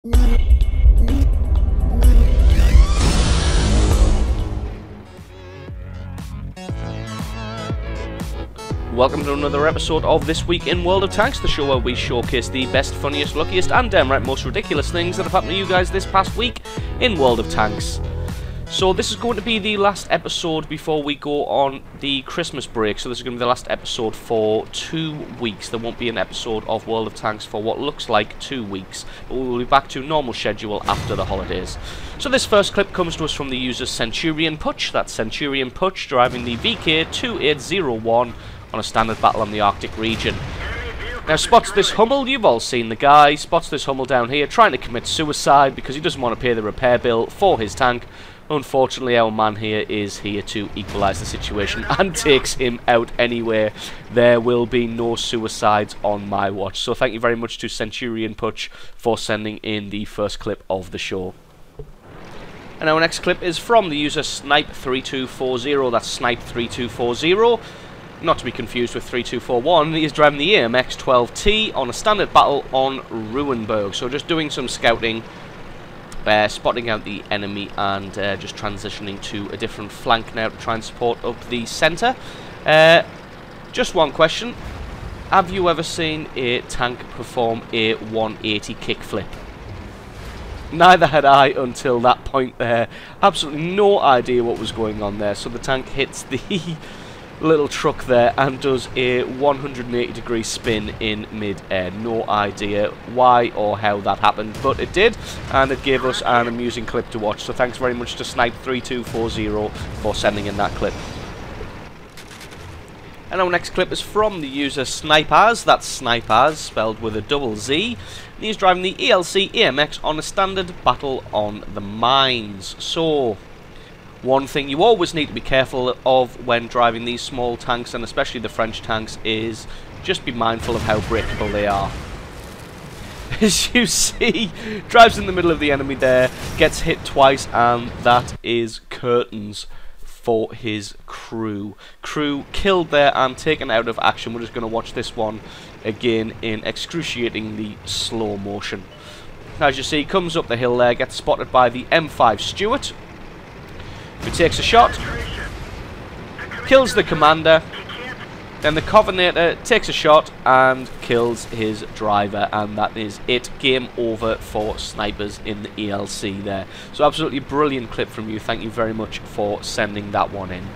Welcome to another episode of This Week in World of Tanks, the show where we showcase the best, funniest, luckiest and downright most ridiculous things that have happened to you guys this past week in World of Tanks. So this is going to be the last episode before we go on the Christmas break, so this is going to be the last episode for 2 weeks. There won't be an episode of World of Tanks for what looks like 2 weeks, but we will be back to normal schedule after the holidays. So this first clip comes to us from the user Centurion Putch. That's Centurion Putch driving the VK2801 on a standard battle on the Arctic region. Now spots this Hummel, you've all seen the guy, spots this Hummel down here trying to commit suicide because he doesn't want to pay the repair bill for his tank. Unfortunately, our man here is here to equalise the situation and takes him out anyway. There will be no suicides on my watch. So thank you very much to Centurion Putch for sending in the first clip of the show. And our next clip is from the user Snipe3240, that's Snipe3240. Not to be confused with 3241, he is driving the AMX-12T on a standard battle on Ruinberg. So just doing some scouting, spotting out the enemy and just transitioning to a different flank now to try and support up the centre. Just one question, have you ever seen a tank perform a 180 kickflip? Neither had I until that point there. Absolutely no idea what was going on there. So the tank hits the little truck there and does a 180 degree spin in mid-air. No idea why or how that happened, but it did, and it gave us an amusing clip to watch. So thanks very much to Snipe3240 for sending in that clip. And our next clip is from the user Snipers, that's Snipers spelled with a double Z. And he's driving the ELC AMX on a standard battle on the mines. So one thing you always need to be careful of when driving these small tanks, and especially the French tanks, is just be mindful of how breakable they are. As you see, drives in the middle of the enemy there, gets hit twice, and that is curtains for his crew. Crew killed there and taken out of action. We're just going to watch this one again in excruciatingly slow motion. As you see, comes up the hill there, gets spotted by the M5 Stuart, who takes a shot, kills the commander, then the Covenanter takes a shot and kills his driver, and that is it. Game over for snipers in the ELC there. So absolutely brilliant clip from you, thank you very much for sending that one in.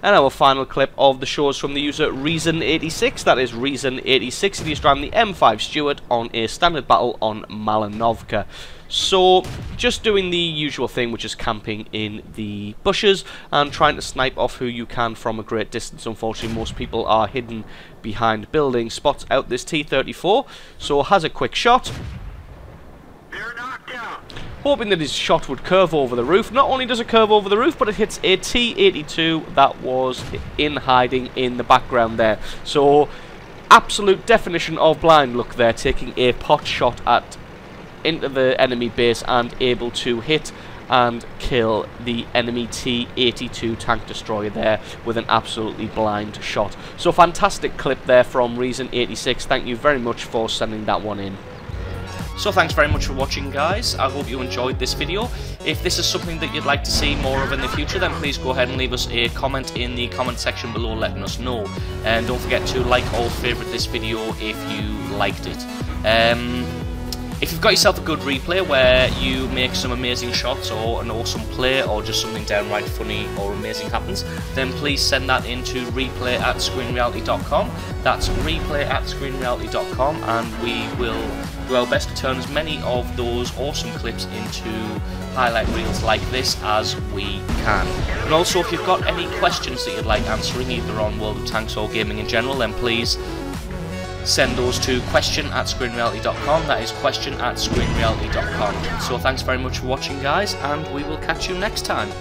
And our final clip of the show is from the user Reason86, that is Reason86, and he's driving the M5 Stuart on a standard battle on Malinovka. So, just doing the usual thing, which is camping in the bushes and trying to snipe off who you can from a great distance. Unfortunately, most people are hidden behind buildings. Spots out this T-34, so has a quick shot, hoping that his shot would curve over the roof. Not only does it curve over the roof, but it hits a T-82 that was in hiding in the background there. So, absolute definition of blind luck there, taking a pot shot into the enemy base and able to hit and kill the enemy T-82 tank destroyer there with an absolutely blind shot. So fantastic clip there from Reason86. Thank you very much for sending that one in. So thanks very much for watching, guys. I hope you enjoyed this video. If this is something that you'd like to see more of in the future, then please go ahead and leave us a comment in the comment section below letting us know. And don't forget to like or favourite this video if you liked it. If you've got yourself a good replay where you make some amazing shots or an awesome play or just something downright funny or amazing happens, then please send that into replay@screenreality.com. That's replay@screenreality.com, and we will do our best to turn as many of those awesome clips into highlight reels like this as we can. And also, if you've got any questions that you'd like answering either on World of Tanks or gaming in general, then please send those to question@screenreality.com. That is question@screenreality.com. So thanks very much for watching, guys, and we will catch you next time.